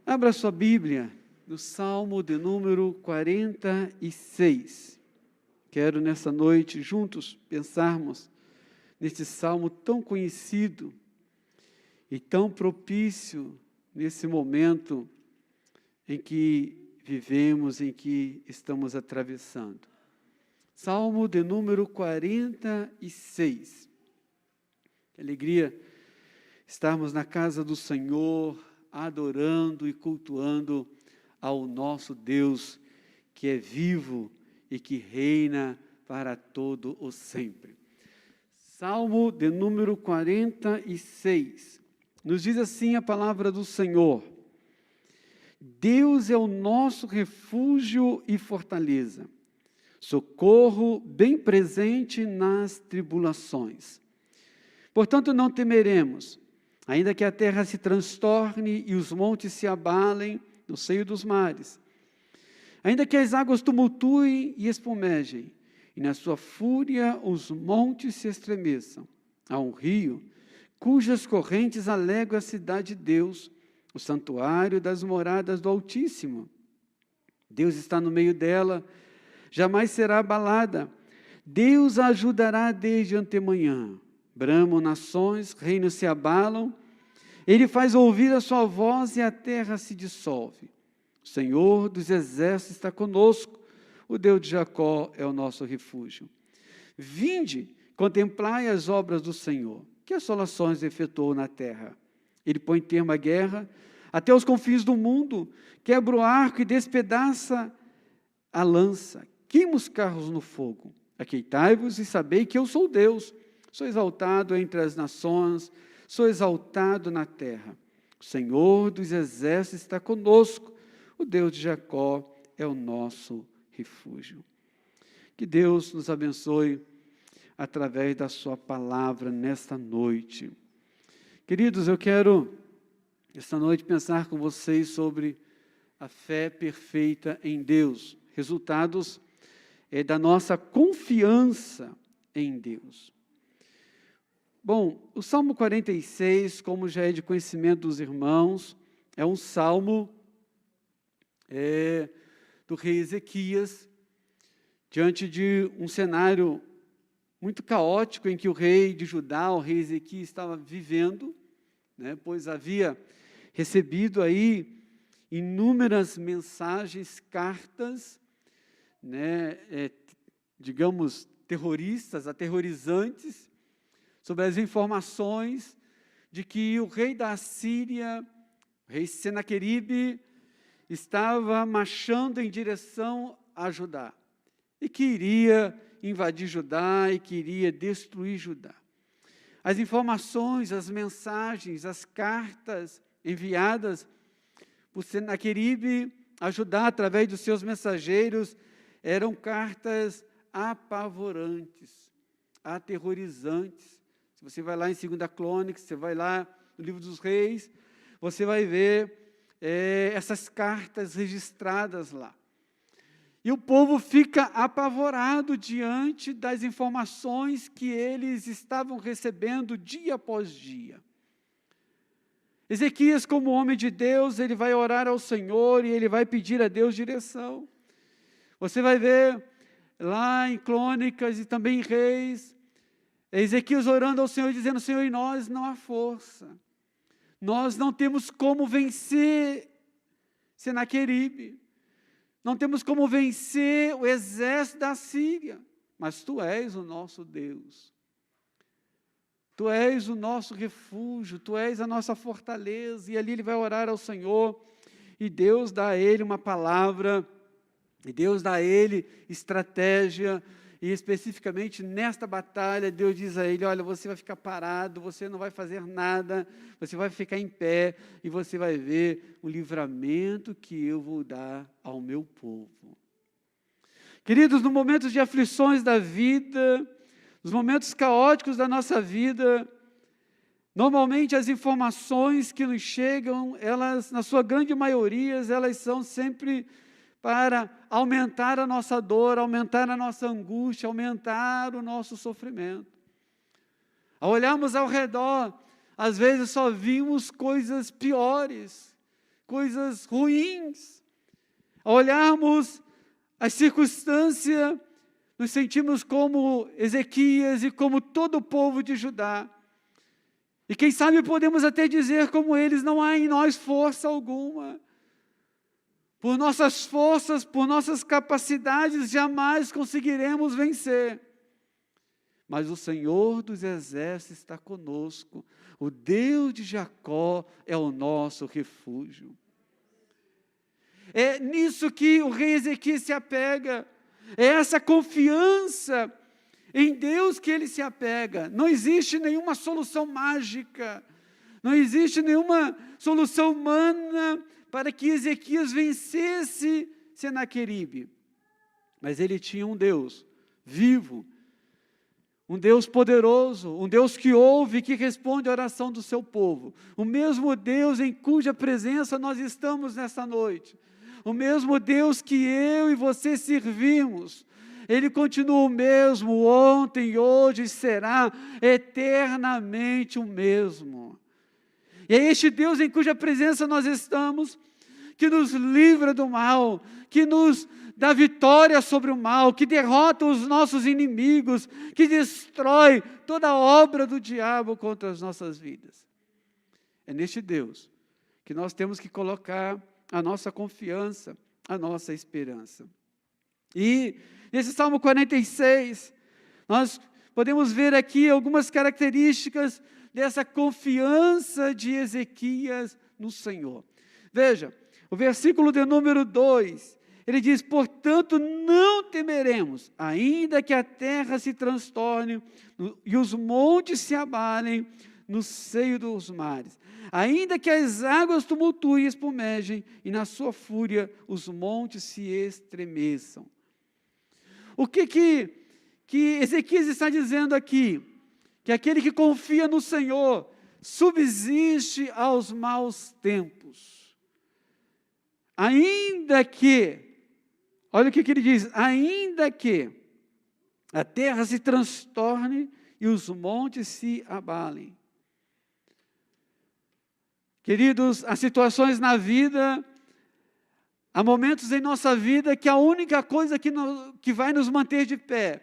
Abra sua Bíblia no Salmo de número 46. Quero nessa noite juntos pensarmos nesse salmo tão conhecido e tão propício nesse momento em que vivemos, em que estamos atravessando. Salmo de número 46. Que alegria estarmos na casa do Senhor, adorando e cultuando ao nosso Deus, que é vivo e que reina para todo o sempre. Salmo de número 46. Nos diz assim a palavra do Senhor: Deus é o nosso refúgio e fortaleza, socorro bem presente nas tribulações. Portanto, não temeremos, ainda que a terra se transtorne e os montes se abalem no seio dos mares, ainda que as águas tumultuem e espumejem, e na sua fúria os montes se estremeçam. Há um rio, cujas correntes alegram a cidade de Deus, o santuário das moradas do Altíssimo. Deus está no meio dela, jamais será abalada. Deus a ajudará desde antemanhã. Bramam nações, reinos se abalam. Ele faz ouvir a sua voz e a terra se dissolve. O Senhor dos exércitos está conosco. O Deus de Jacó é o nosso refúgio. Vinde, contemplai as obras do Senhor, que assolações efetuou na terra. Ele põe termo à guerra até os confins do mundo, quebra o arco e despedaça a lança, queima os carros no fogo. Aqueitai-vos e sabei que eu sou Deus. Sou exaltado entre as nações, sou exaltado na terra. O Senhor dos exércitos está conosco. O Deus de Jacó é o nosso refúgio. Que Deus nos abençoe através da sua palavra nesta noite. Queridos, eu quero esta noite pensar com vocês sobre a fé perfeita em Deus. Resultados da nossa confiança em Deus. Bom, o Salmo 46, como já é de conhecimento dos irmãos, é um salmo do rei Ezequias, diante de um cenário muito caótico em que o rei de Judá, o rei Ezequias, estava vivendo, pois havia recebido aí inúmeras mensagens, cartas, digamos, terroristas, aterrorizantes, sobre as informações de que o rei da Assíria, o rei Senaqueribe, estava marchando em direção a Judá e que iria invadir Judá e que iria destruir Judá. As informações, as mensagens, as cartas enviadas por Senaqueribe a Judá através dos seus mensageiros eram cartas apavorantes, aterrorizantes. Se você vai lá em 2 Crônicas, você vai lá no Livro dos Reis, você vai ver essas cartas registradas lá. E o povo fica apavorado diante das informações que eles estavam recebendo dia após dia. Ezequias, como homem de Deus, ele vai orar ao Senhor e ele vai pedir a Deus direção. Você vai ver lá em Crônicas e também em Reis, Ezequias orando ao Senhor, dizendo: Senhor, em nós não há força. Nós não temos como vencer Senaqueribe. Não temos como vencer o exército da Síria. Mas Tu és o nosso Deus. Tu és o nosso refúgio. Tu és a nossa fortaleza. E ali ele vai orar ao Senhor. E Deus dá a ele uma palavra. E Deus dá a ele estratégia. E especificamente nesta batalha, Deus diz a ele: olha, você vai ficar parado, você não vai fazer nada, você vai ficar em pé e você vai ver o livramento que eu vou dar ao meu povo. Queridos, nos momentos de aflições da vida, nos momentos caóticos da nossa vida, normalmente as informações que nos chegam, elas, na sua grande maioria, elas são sempre para aumentar a nossa dor, aumentar a nossa angústia, aumentar o nosso sofrimento. Ao olharmos ao redor, às vezes só vimos coisas piores, coisas ruins, ao olharmos a circunstância, nos sentimos como Ezequias e como todo o povo de Judá. E quem sabe podemos até dizer como eles, não há em nós força alguma. Por nossas forças, por nossas capacidades, jamais conseguiremos vencer. Mas o Senhor dos Exércitos está conosco. O Deus de Jacó é o nosso refúgio. É nisso que o rei Ezequias se apega. É essa confiança em Deus que ele se apega. Não existe nenhuma solução mágica. Não existe nenhuma solução humana para que Ezequias vencesse Senaqueribe. Mas ele tinha um Deus vivo, um Deus poderoso, um Deus que ouve e que responde a oração do seu povo. O mesmo Deus em cuja presença nós estamos nesta noite. O mesmo Deus que eu e você servimos. Ele continua o mesmo ontem, hoje e será eternamente o mesmo. E é este Deus em cuja presença nós estamos, que nos livra do mal, que nos dá vitória sobre o mal, que derrota os nossos inimigos, que destrói toda a obra do diabo contra as nossas vidas. É neste Deus que nós temos que colocar a nossa confiança, a nossa esperança. E nesse Salmo 46, nós podemos ver aqui algumas características dessa confiança de Ezequias no Senhor. Veja, o versículo de número 2, ele diz: portanto não temeremos, ainda que a terra se transtorne e os montes se abalem no seio dos mares, ainda que as águas tumultuem e espumejem, e na sua fúria os montes se estremeçam. O que Ezequias está dizendo aqui? Que aquele que confia no Senhor subsiste aos maus tempos. Ainda que, olha o que ele diz, ainda que a terra se transtorne e os montes se abalem. Queridos, há situações na vida, há momentos em nossa vida que a única coisa que vai nos manter de pé,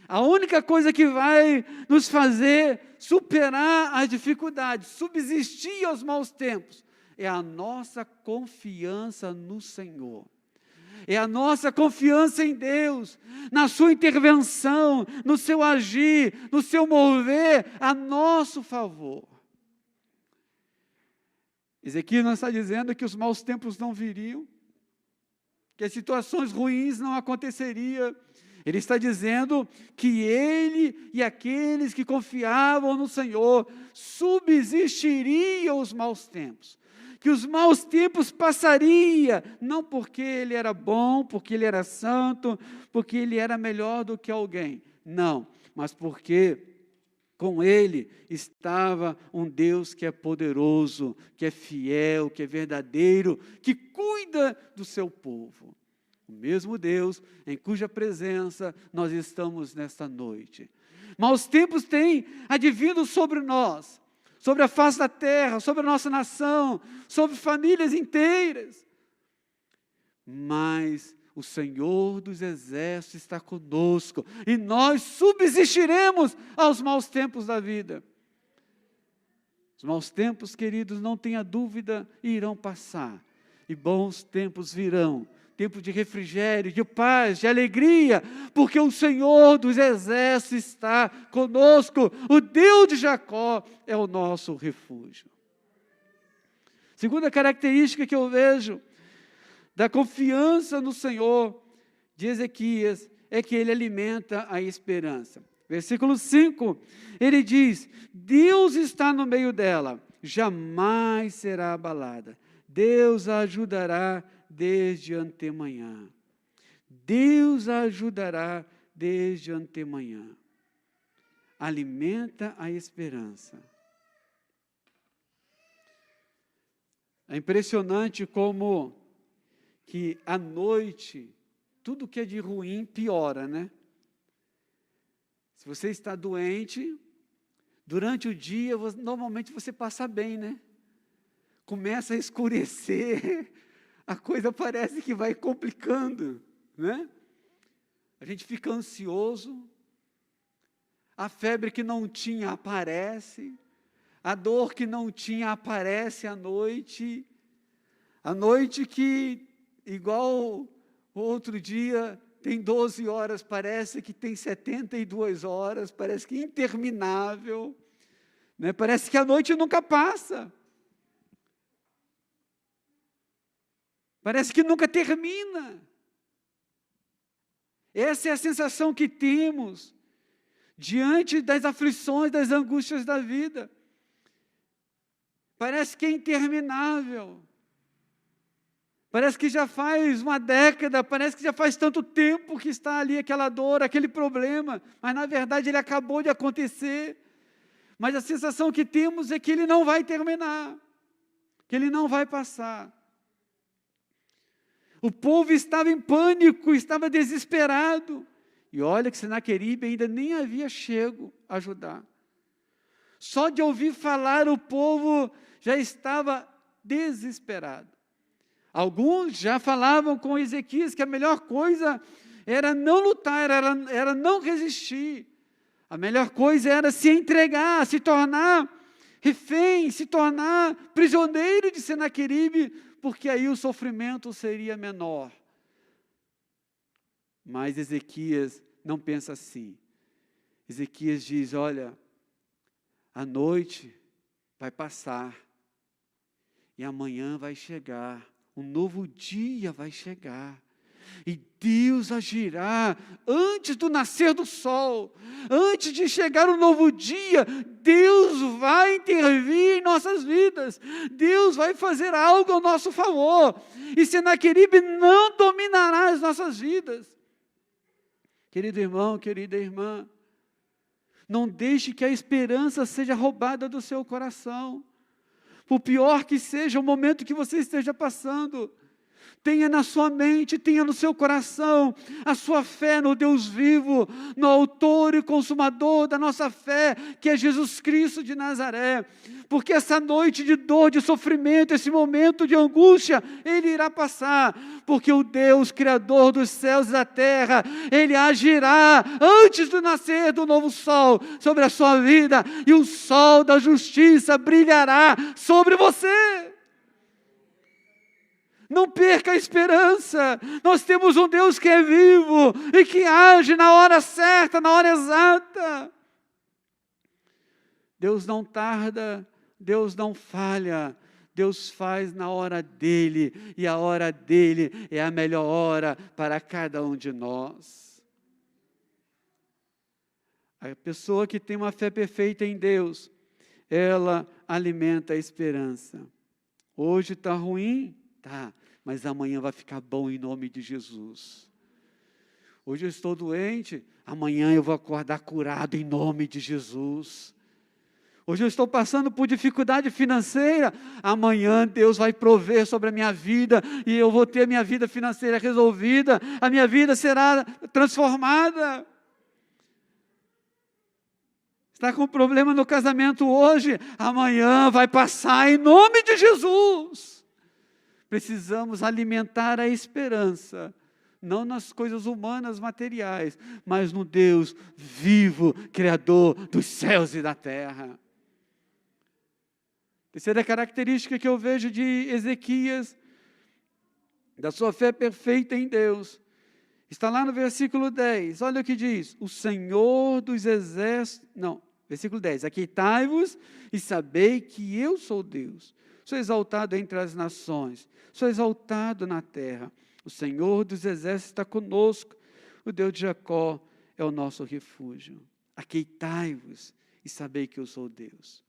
a única coisa que vai nos fazer superar as dificuldades, subsistir aos maus tempos, é a nossa confiança no Senhor. É a nossa confiança em Deus, na sua intervenção, no seu agir, no seu mover a nosso favor. Ezequias não está dizendo que os maus tempos não viriam, que as situações ruins não aconteceriam. Ele está dizendo que ele e aqueles que confiavam no Senhor subsistiriam os maus tempos. Que os maus tempos passariam, não porque ele era bom, porque ele era santo, porque ele era melhor do que alguém. Não, mas porque com ele estava um Deus que é poderoso, que é fiel, que é verdadeiro, que cuida do seu povo. O mesmo Deus em cuja presença nós estamos nesta noite. Maus tempos têm advindo sobre nós, sobre a face da terra, sobre a nossa nação, sobre famílias inteiras. Mas o Senhor dos Exércitos está conosco e nós subsistiremos aos maus tempos da vida. Os maus tempos, queridos, não tenha dúvida, irão passar e bons tempos virão. Tempo de refrigério, de paz, de alegria, porque o Senhor dos Exércitos está conosco, o Deus de Jacó é o nosso refúgio. Segunda característica que eu vejo da confiança no Senhor de Ezequias é que ele alimenta a esperança. Versículo 5, ele diz: Deus está no meio dela, jamais será abalada. Deus a ajudará desde antemanhã. Deus a ajudará desde antemanhã. Alimenta a esperança. É impressionante como que à noite, tudo que é de ruim piora, né? Se você está doente, durante o dia, normalmente você passa bem, né? começa a escurecer, a coisa parece que vai complicando, né? A gente fica ansioso, a febre que não tinha aparece, a dor que não tinha aparece à noite que, igual o outro dia, tem 12 horas, parece que tem 72 horas, parece que é interminável, né? Parece que a noite nunca passa. Parece que nunca termina. Essa é a sensação que temos diante das aflições, das angústias da vida. Parece que é interminável. Parece que já faz uma década, parece que já faz tanto tempo que está ali aquela dor, aquele problema, mas na verdade ele acabou de acontecer. Mas a sensação que temos é que ele não vai terminar, que ele não vai passar. O povo estava em pânico, estava desesperado. E olha que Senaqueribe ainda nem havia chego a ajudar. Só de ouvir falar o povo já estava desesperado. Alguns já falavam com Ezequias que a melhor coisa era não lutar, era não resistir. A melhor coisa era se entregar, se tornar refém, se tornar prisioneiro de Senaqueribe, porque aí o sofrimento seria menor. Mas Ezequias não pensa assim. Ezequias diz, olha, a noite vai passar e amanhã vai chegar, um novo dia vai chegar. E Deus agirá antes do nascer do sol, antes de chegar o novo dia, Deus vai intervir em nossas vidas, Deus vai fazer algo ao nosso favor, e Senaqueribe não dominará as nossas vidas. Querido irmão, querida irmã, não deixe que a esperança seja roubada do seu coração, por pior que seja o momento que você esteja passando. Tenha na sua mente, tenha no seu coração a sua fé no Deus vivo, no autor e consumador da nossa fé, que é Jesus Cristo de Nazaré. Porque essa noite de dor, de sofrimento, esse momento de angústia, Ele irá passar. Porque o Deus, Criador dos céus e da terra, Ele agirá antes do nascer do novo sol sobre a sua vida, e o sol da justiça brilhará sobre você. Não perca a esperança, nós temos um Deus que é vivo e que age na hora certa, na hora exata. Deus não tarda, Deus não falha, Deus faz na hora dEle, e a hora dEle é a melhor hora para cada um de nós. A pessoa que tem uma fé perfeita em Deus, ela alimenta a esperança. Hoje está ruim? Tá, mas amanhã vai ficar bom em nome de Jesus. Hoje eu estou doente, amanhã eu vou acordar curado em nome de Jesus. Hoje eu estou passando por dificuldade financeira, amanhã Deus vai prover sobre a minha vida, e eu vou ter minha vida financeira resolvida, a minha vida será transformada. Está com problema no casamento hoje, amanhã vai passar em nome de Jesus. Precisamos alimentar a esperança, não nas coisas humanas, materiais, mas no Deus vivo, Criador dos céus e da terra. Terceira característica que eu vejo de Ezequias, da sua fé perfeita em Deus, está lá no versículo 10, olha o que diz, o Senhor dos exércitos, versículo 10, aquietai-vos e sabei que eu sou Deus, sou exaltado entre as nações, sou exaltado na terra, o Senhor dos exércitos está conosco, o Deus de Jacó é o nosso refúgio. Aquietai-vos e sabei que eu sou Deus.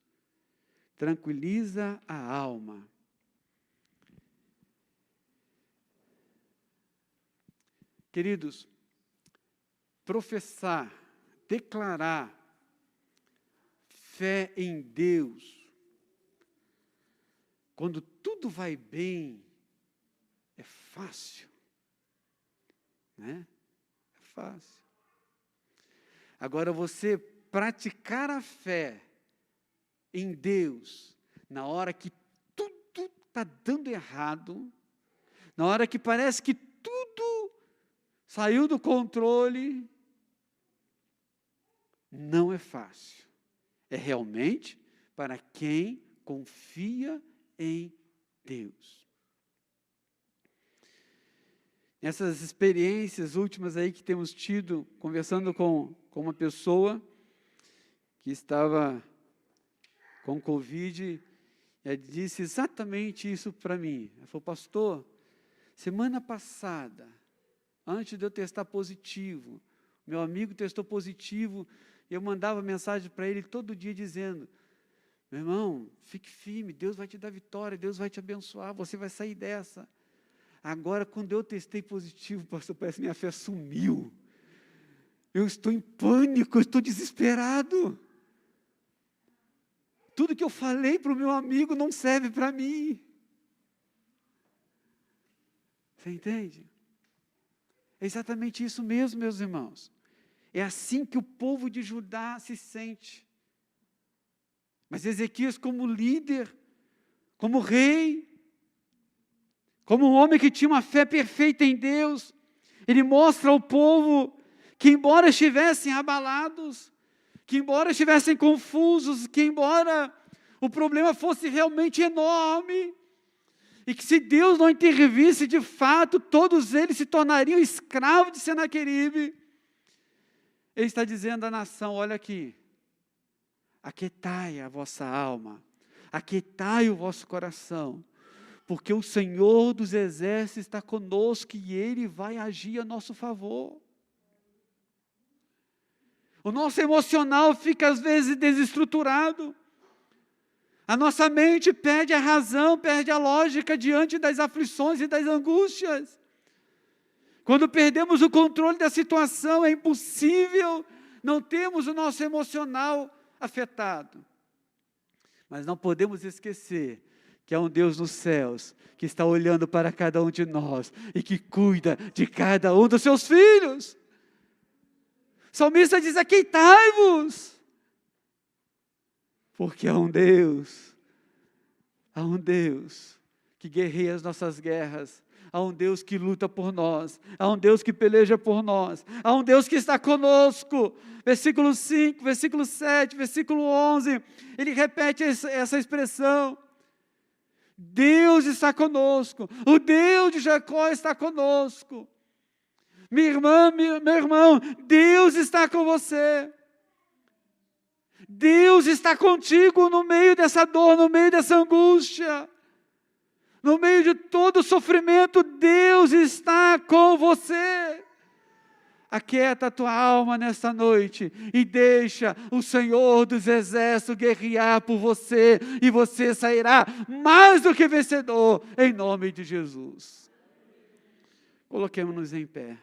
Tranquiliza a alma. Queridos, professar, declarar fé em Deus, quando tudo vai bem, é fácil, né? É fácil. Agora, você praticar a fé em Deus, na hora que tudo está dando errado, na hora que parece que tudo saiu do controle, não é fácil. É realmente para quem confia em Deus. Nessas experiências últimas aí que temos tido, conversando com uma pessoa que estava com Covid, ela disse exatamente isso para mim. Ela falou, pastor, semana passada, antes de eu testar positivo, meu amigo testou positivo, e eu mandava mensagem para ele todo dia dizendo, meu irmão, fique firme, Deus vai te dar vitória, Deus vai te abençoar, você vai sair dessa. Agora, quando eu testei positivo, pastor, parece que minha fé sumiu. Eu estou em pânico, eu estou desesperado. Tudo que eu falei para o meu amigo não serve para mim. Você entende? É exatamente isso mesmo, meus irmãos. É assim que o povo de Judá se sente. Mas Ezequias, como líder, como rei, como um homem que tinha uma fé perfeita em Deus, ele mostra ao povo que, embora estivessem abalados, que embora estivessem confusos, que embora o problema fosse realmente enorme, e que se Deus não intervisse de fato, todos eles se tornariam escravos de Senaqueribe. Ele está dizendo à nação, olha aqui, aquietai a vossa alma, aquietai o vosso coração, porque o Senhor dos exércitos está conosco e Ele vai agir a nosso favor. O nosso emocional fica às vezes desestruturado. A nossa mente perde a razão, perde a lógica diante das aflições e das angústias. Quando perdemos o controle da situação, é impossível não termos o nosso emocional afetado. Mas não podemos esquecer que há um Deus nos céus, que está olhando para cada um de nós e que cuida de cada um dos seus filhos. O salmista diz, aquietai-vos, porque há um Deus que guerreia as nossas guerras, há um Deus que luta por nós, há um Deus que peleja por nós, há um Deus que está conosco. Versículo 5, versículo 7, versículo 11, ele repete essa expressão. Deus está conosco, o Deus de Jacó está conosco. Minha irmã, meu irmão, Deus está com você. Deus está contigo no meio dessa dor, no meio dessa angústia. No meio de todo o sofrimento, Deus está com você. Aquieta a tua alma nesta noite e deixa o Senhor dos exércitos guerrear por você e você sairá mais do que vencedor, em nome de Jesus. Coloquemos-nos em pé.